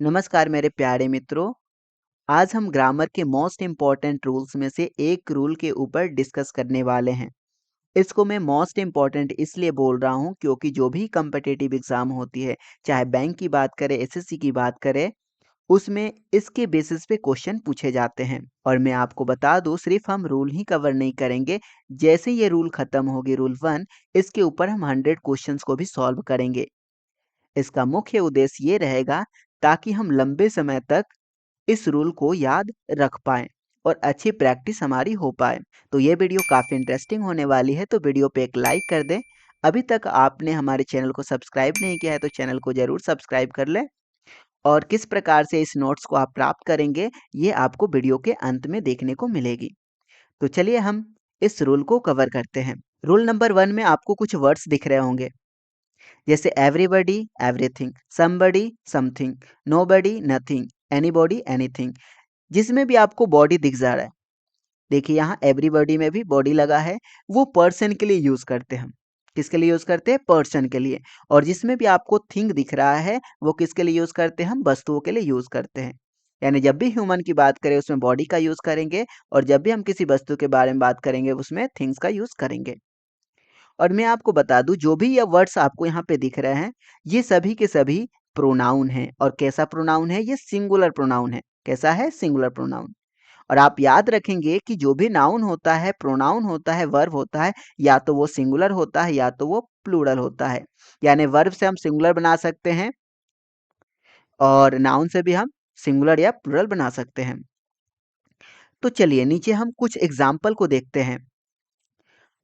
नमस्कार मेरे प्यारे मित्रों। आज हम ग्रामर के मोस्ट इम्पॉर्टेंट रूल्स में से एक रूल के ऊपर डिस्कस करने वाले हैं। इसको मैं मोस्ट इम्पॉर्टेंट इसलिए बोल रहा हूँ क्योंकि जो भी कम्पिटिटिव एग्जाम होती है, चाहे बैंक की बात करें, एसएससी की बात करें, उसमें इसके बेसिस पे क्वेश्चन पूछे जाते हैं। और मैं आपको बता दूं, सिर्फ हम रूल ही कवर नहीं करेंगे। जैसे ये रूल खत्म होगी, रूल 1, इसके ऊपर हम 100 क्वेश्चंस को भी सॉल्व करेंगे। इसका मुख्य उद्देश्य ये रहेगा ताकि हम लंबे समय तक इस रूल को याद रख पाएं और अच्छी प्रैक्टिस हमारी हो पाए। तो ये वीडियो काफ़ी इंटरेस्टिंग होने वाली है, तो वीडियो पे एक लाइक कर दें। अभी तक आपने हमारे चैनल को सब्सक्राइब नहीं किया है तो चैनल को ज़रूर सब्सक्राइब कर लें। और किस प्रकार से इस नोट्स को आप प्राप्त करेंगे, ये आपको वीडियो के अंत में देखने को मिलेगी। तो चलिए हम इस रूल को कवर करते हैं। रूल नंबर 1 में आपको कुछ वर्ड्स दिख रहे होंगे, जैसे everybody everything, somebody something, nobody nothing, anybody anything. जिसमें भी आपको बॉडी दिख जा रहा है, देखिए यहाँ एवरीबॉडी में भी बॉडी लगा है, वो पर्सन के लिए यूज करते हैं हम। किसके लिए यूज करते हैं? पर्सन के लिए। और जिसमें भी आपको थिंग दिख रहा है, वो किसके लिए यूज करते हैं? हम वस्तुओं के लिए यूज करते हैं। यानी जब भी ह्यूमन की बात करें उसमें बॉडी का यूज करेंगे, और जब भी हम किसी वस्तु के बारे में बात करेंगे उसमें थिंग्स का यूज करेंगे। और मैं आपको बता दूं, जो भी ये वर्ड्स आपको यहाँ पे दिख रहे हैं, ये सभी के सभी प्रोनाउन हैं। और कैसा प्रोनाउन है? ये सिंगुलर प्रोनाउन है। कैसा है? Singular pronoun. और आप याद रखेंगे कि जो भी नाउन होता है, प्रोनाउन होता है, वर्ब होता है, या तो वो सिंगुलर होता है या तो वो प्लूरल होता है। यानी वर्ब से हम सिंगुलर बना सकते हैं और नाउन से भी हम सिंगुलर या प्लूरल बना सकते हैं। तो चलिए नीचे हम कुछ एग्जाम्पल को देखते हैं।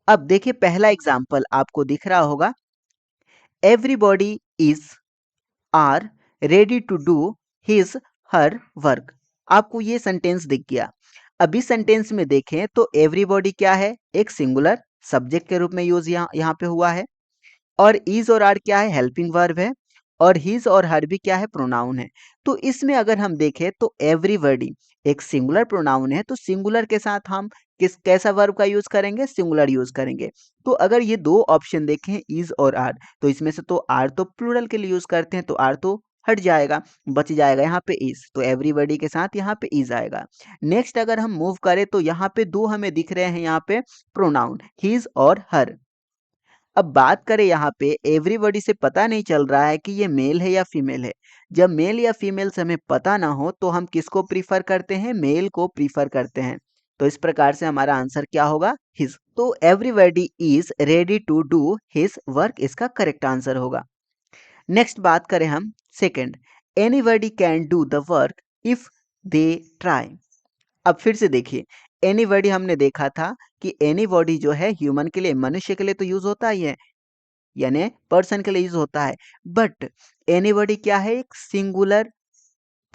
अब देखिए, पहला एग्जाम्पल आपको दिख रहा होगा, everybody is are ready to do his her work. आपको ये सेंटेंस दिख गया। अब इस सेंटेंस में देखें तो एवरीबॉडी क्या है? एक सिंगुलर सब्जेक्ट के रूप में यूज यहाँ पे हुआ है। और इज और आर क्या है? हेल्पिंग वर्ब है। और हिज और हर भी क्या है? प्रोनाउन है। तो इसमें अगर हम देखें तो एवरीबॉडी एक सिंगुलर प्रोनाउन है, तो सिंगुलर के साथ हम कैसा वर्ब का यूज करेंगे? सिंगुलर यूज करेंगे। तो अगर ये दो ऑप्शन देखें, इज और आर, तो इसमें से तो आर तो प्लूरल के लिए यूज करते हैं, तो आर तो हट जाएगा, बच जाएगा यहाँ पे इज। तो एवरीबॉडी के साथ यहाँ पे इज आएगा। नेक्स्ट अगर हम मूव करें तो यहाँ पे दो हमें दिख रहे हैं, यहाँ पे प्रोनाउन हिज और हर। अब बात करें यहाँ पे, एवरीबॉडी से पता नहीं चल रहा है कि ये मेल है या फीमेल है। जब मेल या फीमेल से हमें पता ना हो तो हम किसको प्रीफर करते हैं? मेल को प्रीफर करते हैं। तो इस प्रकार से हमारा आंसर क्या होगा? हिज। तो everybody is ready to do his work, इसका करेक्ट आंसर होगा। नेक्स्ट बात करें हम second, anybody can do the work if they try. अब फिर से देखिए, एनीबॉडी हमने देखा था कि एनीबॉडी जो है ह्यूमन के लिए, मनुष्य के लिए तो यूज होता ही है, यानी पर्सन के लिए यूज होता है। बट एनीबॉडी क्या है? एक सिंगुलर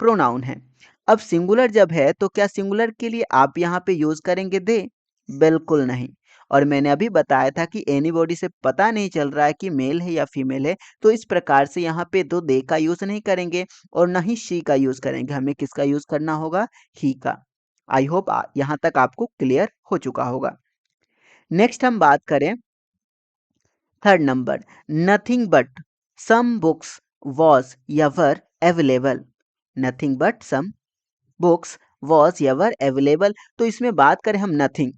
प्रोनाउन है। अब सिंगुलर जब है तो क्या सिंगुलर के लिए आप यहाँ पे यूज करेंगे दे? बिल्कुल नहीं। और मैंने अभी बताया था कि एनीबॉडी से पता नहीं चल रहा है कि मेल है या फीमेल है, तो इस प्रकार से यहाँ पे तो दे का यूज नहीं करेंगे और ना ही शी का यूज करेंगे। हमें किसका यूज करना होगा? ही का। आई होप यहाँ तक आपको क्लियर हो चुका होगा। नेक्स्ट हम बात करें third number, nothing but some books was ever available. Nothing but some books was ever available. तो इसमें बात करें हम नथिंग।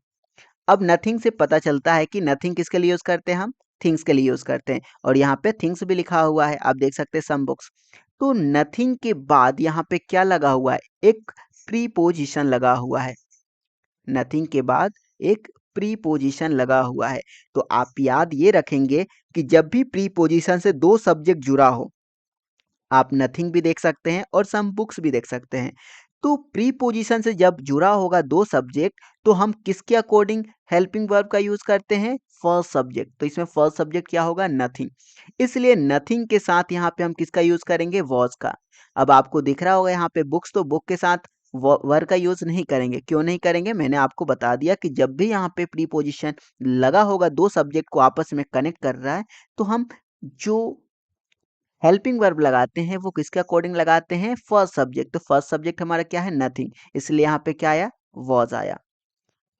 अब नथिंग से पता चलता है कि नथिंग किसके लिए यूज करते हैं? हम थिंग्स के लिए यूज करते हैं। और यहाँ पे थिंग्स भी लिखा हुआ है, आप देख सकते हैं सम बुक्स। तो नथिंग के बाद यहाँ पे क्या लगा हुआ है? एक प्रीपोजिशन लगा हुआ है। नथिंग के बाद एक प्रीपोजिशन लगा हुआ है। तो आप याद ये रखेंगे कि जब भी प्रीपोजिशन से दो सब्जेक्ट जुड़ा हो, आप नथिंग भी देख सकते हैं और सम बुक्स भी देख सकते हैं। तो प्रीपोजिशन से जब जुड़ा होगा दो सब्जेक्ट, तो हम किसके अकॉर्डिंग हेल्पिंग वर्ब का यूज करते हैं? First subject. तो इसमें फर्स्ट सब्जेक्ट क्या होगा? नथिंग। इसलिए नथिंग के साथ यहाँ पे हम किसका यूज करेंगे? वॉज का। अब आपको दिख रहा होगा यहाँ पे बुक्स, तो बुक के साथ वर्ब का यूज नहीं करेंगे। क्यों नहीं करेंगे? मैंने आपको बता दिया कि जब भी यहाँ पे प्रीपोजिशन लगा होगा, दो सब्जेक्ट को आपस में कनेक्ट कर रहा है, तो हम जो हेल्पिंग वर्ब लगाते हैं वो किसके अकॉर्डिंग लगाते हैं? First subject. तो फर्स्ट सब्जेक्ट हमारा क्या है? नथिंग। इसलिए यहाँ पे क्या आया? वॉज आया।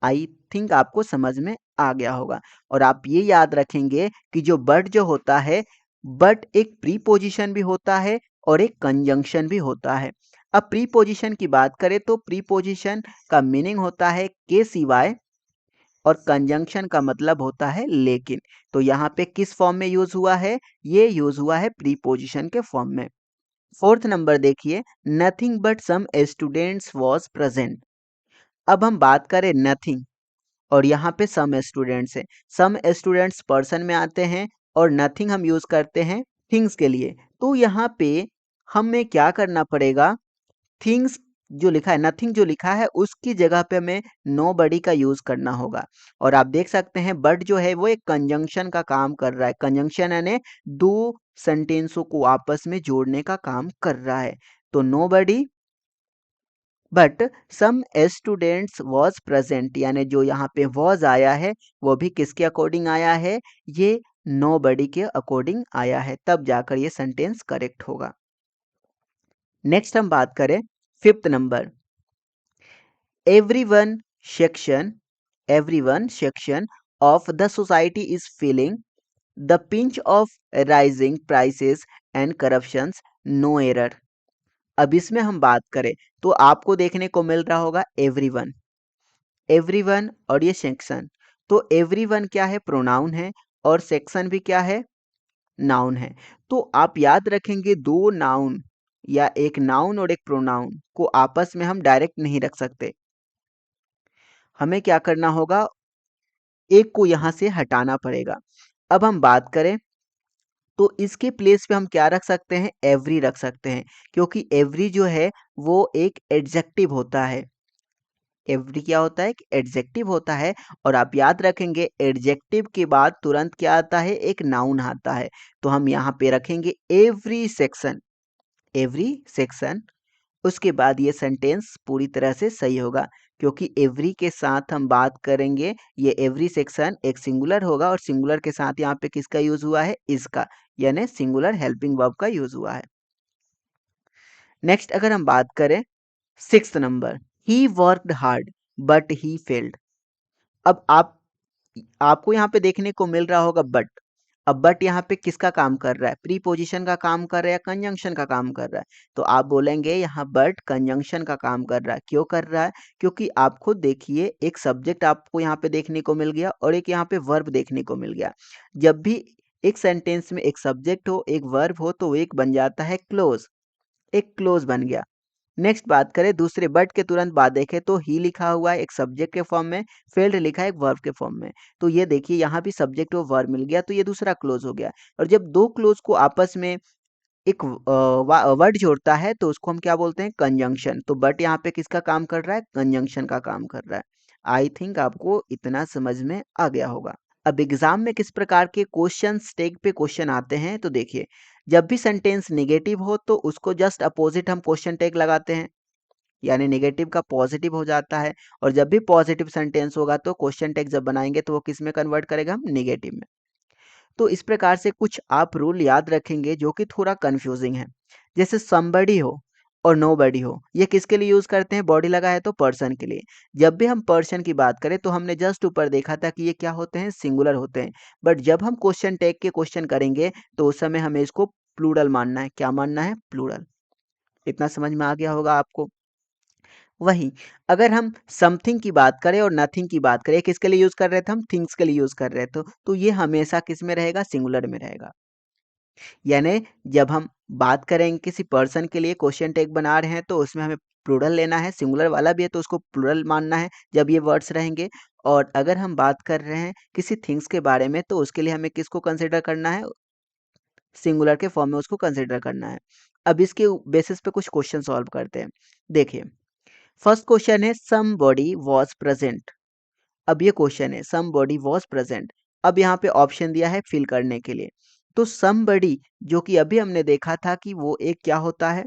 आई थिंक आपको समझ में आ गया होगा। और आप ये याद रखेंगे कि जो बट जो होता है, बट एक प्रीपोजिशन भी होता है और एक कंजंक्शन भी होता है। अब प्रीपोजिशन की बात करें तो प्रीपोजिशन का मीनिंग होता है के सिवाय, और कंजंक्शन का मतलब होता है लेकिन। तो यहाँ पे किस फॉर्म में यूज हुआ है? ये यूज हुआ है प्रीपोजिशन के फॉर्म में। फोर्थ नंबर देखिए, nothing but some students was present. अब हम बात करें नथिंग और यहाँ पे सम स्टूडेंट्स है। सम स्टूडेंट्स पर्सन में आते हैं और नथिंग हम यूज करते हैं थिंग्स के लिए। तो यहाँ पे हमें क्या करना पड़ेगा? थिंग्स जो लिखा है, नथिंग जो लिखा है उसकी जगह पे हमें नो बडी का यूज करना होगा। और आप देख सकते हैं बट जो है वो एक कंजंक्शन का काम कर रहा है। कंजंक्शन यानी दो सेंटेंसों को आपस में जोड़ने का काम कर रहा है। तो nobody but some students was present, यानी जो यहाँ पे वॉज आया है वो भी किसके अकॉर्डिंग आया है? ये नो बडी के अकॉर्डिंग आया है, तब जाकर ये सेंटेंस करेक्ट होगा। नेक्स्ट हम बात करें fifth number, everyone section everyone section of the society is feeling the pinch of rising prices and corruptions, no error। अब इसमें हम बात करें तो आपको देखने को मिल रहा होगा एवरीवन, एवरीवन और ये सेक्शन। तो एवरीवन क्या है? प्रोनाउन है, और सेक्शन भी क्या है? नाउन है। तो आप याद रखेंगे दो नाउन या एक नाउन और एक प्रोनाउन को आपस में हम डायरेक्ट नहीं रख सकते। हमें क्या करना होगा? एक को यहां से हटाना पड़ेगा। अब हम बात करें तो इसके प्लेस पे हम क्या रख सकते हैं? एवरी रख सकते हैं, क्योंकि एवरी जो है वो एक एडजेक्टिव होता है। एवरी क्या होता है? एक एडजेक्टिव होता है। और आप याद रखेंगे एडजेक्टिव के बाद तुरंत क्या आता है? एक नाउन आता है। तो हम यहाँ पे रखेंगे एवरी सेक्शन, एवरी सेक्शन। उसके बाद ये सेंटेंस पूरी तरह से सही होगा, क्योंकि एवरी के साथ हम बात करेंगे, ये एवरी सेक्शन एक सिंगुलर होगा और सिंगुलर के साथ यहाँ पे किसका यूज हुआ है? इसका, यानी सिंगुलर हेल्पिंग वर्ब का यूज हुआ है। नेक्स्ट अगर हम बात करें sixth number, he worked hard but he failed. अब आपको यहाँ पे देखने को मिल रहा होगा बट। अब बट यहाँ पे किसका काम कर रहा है? प्रीपोजिशन का काम कर रहा है या कंजंक्शन का काम कर रहा है? तो आप बोलेंगे यहाँ बट कंजंक्शन का काम कर रहा है। क्यों कर रहा है? क्योंकि आप खुद देखिए एक सब्जेक्ट आपको यहाँ पे देखने को मिल गया और एक यहाँ पे वर्ब देखने को मिल गया। जब भी एक सेंटेंस में एक सब्जेक्ट हो एक वर्ब हो तो एक बन जाता है क्लोज, एक क्लोज बन गया। नेक्स्ट बात करें दूसरे बट के तुरंत बाद देखें तो ही लिखा हुआ है एक सब्जेक्ट के फॉर्म में, फेल्ड लिखा है एक वर्ब के फॉर्म में। तो ये देखिए यहाँ भी सब्जेक्ट और वर्ब मिल गया, तो ये दूसरा क्लोज हो गया। और जब दो क्लोज को आपस में एक वर्ड जोड़ता है तो उसको हम क्या बोलते हैं? कंजंक्शन। तो बट यहाँ पे किसका काम कर रहा है? कंजंक्शन का काम कर रहा है। आई थिंक आपको इतना समझ में आ गया होगा। अब एग्जाम में किस प्रकार के क्वेश्चन टैग पे क्वेश्चन आते हैं तो देखिए, जब भी सेंटेंस नेगेटिव हो तो उसको जस्ट अपोजिट हम क्वेश्चन टैग लगाते हैं, यानी नेगेटिव का पॉजिटिव हो जाता है। और जब भी पॉजिटिव सेंटेंस होगा तो क्वेश्चन टैग जब बनाएंगे तो वो किस में कन्वर्ट करेगा? हम नेगेटिव में। तो इस प्रकार से कुछ आप रूल याद रखेंगे जो कि थोड़ा कंफ्यूजिंग है। जैसे समबडी हो और नोबडी हो, ये किसके लिए यूज करते हैं? बॉडी लगा है तो पर्सन के लिए। जब भी हम पर्सन की बात करें तो हमने जस्ट ऊपर देखा था कि ये क्या होते हैं? सिंगुलर होते हैं। बट जब हम क्वेश्चन टैग के क्वेश्चन करेंगे तो उस समय हमें इसको प्लूरल मानना है। क्या मानना है? प्लूरल। इतना समझ में आ गया होगा आपको। वहीं अगर हम समथिंग की बात करें और नथिंग की बात करें, किसके लिए यूज कर रहे थे? हम थिंग्स के लिए यूज कर रहे थे। तो ये हमेशा किस में रहेगा? सिंगुलर में रहेगा। यानी जब हम बात करेंगे किसी पर्सन के लिए क्वेश्चन टैग बना रहे हैं तो उसमें हमें प्लूरल लेना है, सिंगुलर वाला भी है तो उसको प्लूरल मानना है जब ये वर्ड्स रहेंगे। और अगर हम बात कर रहे हैं किसी थिंग्स के बारे में तो उसके लिए हमें किसको कंसिडर करना है? सिंगुलर के फॉर्म में उसको कंसिडर करना है। अब इसके बेसिस पे कुछ क्वेश्चन सॉल्व करते हैं। देखिए फर्स्ट क्वेश्चन है समबॉडी वॉज प्रेजेंट। अब ये क्वेश्चन है समबॉडी वॉज प्रेजेंट। अब यहाँ पे ऑप्शन दिया है फिल करने के लिए। तो समबडी जो कि अभी हमने देखा था कि वो एक क्या होता है?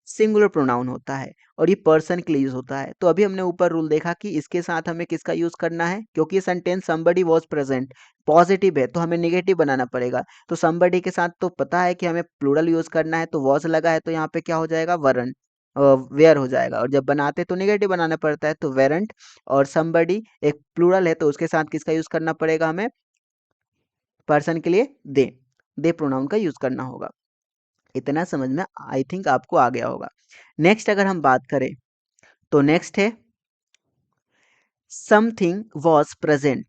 सिंगुलर प्रोनाउन होता है और ये पर्सन के लिए यूज होता है। तो अभी हमने ऊपर रूल देखा कि इसके साथ हमें किसका यूज करना है? क्योंकि ये sentence somebody was present positive है तो हमें निगेटिव बनाना पड़ेगा। तो समबडी के साथ तो पता है कि हमें प्लूरल यूज करना है, तो वॉज लगा है तो यहाँ पे क्या हो जाएगा? वरंट, वेयर हो जाएगा। और जब बनाते तो निगेटिव बनाना पड़ता है तो वेरंट। और समबडी एक प्लूरल है तो उसके साथ किसका यूज करना पड़ेगा? हमें पर्सन के लिए दे प्रोनाउन का यूज करना होगा। इतना समझ में आई थिंक आपको आ गया होगा। नेक्स्ट अगर हम बात करें तो नेक्स्ट है something was present.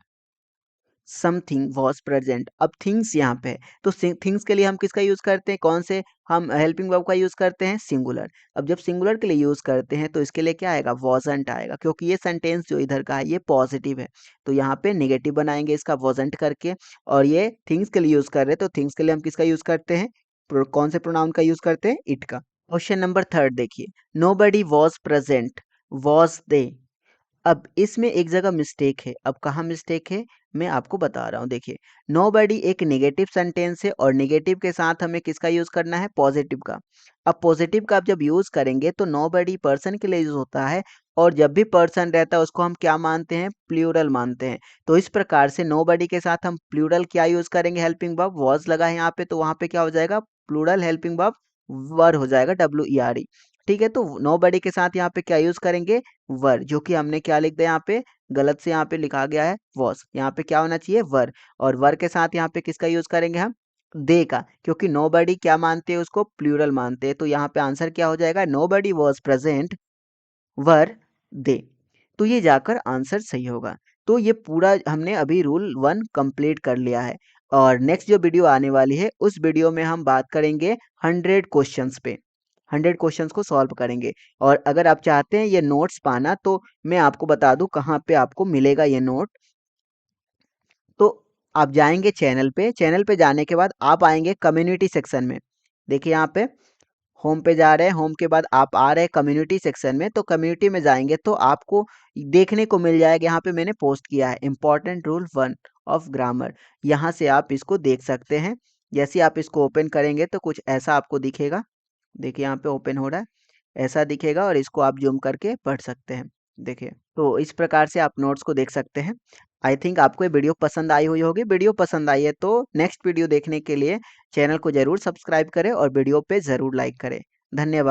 Something was present. अब थिंग्स यहाँ पे है, तो थिंग्स के लिए हम किसका यूज करते हैं, कौन से हम हेल्पिंग वर्ब का यूज करते हैं, सिंगुलर। अब जब सिंगुलर के लिए यूज करते हैं तो इसके लिए क्या आएगा, वॉजंट आएगा, क्योंकि ये सेंटेंस जो इधर का है ये पॉजिटिव है, तो यहाँ पे नेगेटिव बनाएंगे इसका वॉजंट करके। और ये थिंग्स के लिए यूज कर रहे हैं, तो थिंग्स के लिए हम किसका यूज करते हैं, कौन से प्रोनाउन का यूज करते हैं, इट का। क्वेश्चन नंबर थर्ड देखिए, nobody was present, was they. अब इसमें एक जगह मिस्टेक है। अब कहाँ मिस्टेक है, मैं आपको बता रहा हूँ। देखिए, नोबडी एक नेगेटिव सेंटेंस है और नेगेटिव के साथ हमें किसका यूज करना है, पॉजिटिव का। अब पॉजिटिव का आप जब यूज करेंगे तो नोबडी पर्सन के लिए यूज होता है, और जब भी पर्सन रहता है उसको हम क्या मानते हैं, प्लूरल मानते हैं। तो इस प्रकार से नोबडी के साथ हम प्लूरल क्या यूज करेंगे, हेल्पिंग वर्ब, वॉज लगा है यहाँ पे, तो वहां पे क्या हो जाएगा, प्लूरल हेल्पिंग वर्ब वर हो जाएगा, WERE। ठीक है, तो नोबडी के साथ यहाँ पे क्या यूज करेंगे, वर, जो कि हमने क्या लिख दिया यहाँ पे, गलत से यहाँ पे लिखा गया है वॉस, यहाँ पे क्या होना चाहिए, वर। और वर के साथ यहाँ पे किसका यूज करेंगे हम, दे का, क्योंकि नोबडी क्या मानते हैं उसको, प्लूरल मानते हैं। तो यहाँ पे आंसर क्या हो जाएगा, नोबडी वॉज प्रेजेंट, वर दे। तो ये जाकर आंसर सही होगा। तो ये पूरा हमने अभी रूल 1 कंप्लीट कर लिया है। और नेक्स्ट जो वीडियो आने वाली है उस वीडियो में हम बात करेंगे 100 क्वेश्चंस पे, 100 क्वेश्चंस को सॉल्व करेंगे। और अगर आप चाहते हैं ये नोट्स पाना तो मैं आपको बता दूं कहाँ पे आपको मिलेगा ये नोट। तो आप जाएंगे चैनल पे, चैनल पे जाने के बाद आप आएंगे कम्युनिटी सेक्शन में। देखिए यहाँ पे होम पे जा रहे हैं, होम के बाद आप आ रहे हैं कम्युनिटी सेक्शन में, तो कम्युनिटी में जाएंगे तो आपको देखने को मिल जाएगा, यहाँ पे मैंने पोस्ट किया है इम्पोर्टेंट रूल 1 ऑफ ग्रामर। यहाँ से आप इसको देख सकते हैं। जैसे आप इसको ओपन करेंगे तो कुछ ऐसा आपको दिखेगा। देखिए यहाँ पे ओपन हो रहा है, ऐसा दिखेगा, और इसको आप जूम करके पढ़ सकते हैं। देखिए, तो इस प्रकार से आप नोट्स को देख सकते हैं। आई थिंक आपको ये वीडियो पसंद आई हुई होगी। वीडियो पसंद आई है तो नेक्स्ट वीडियो देखने के लिए चैनल को जरूर सब्सक्राइब करें और वीडियो पे ज़रूर लाइक करें। धन्यवाद।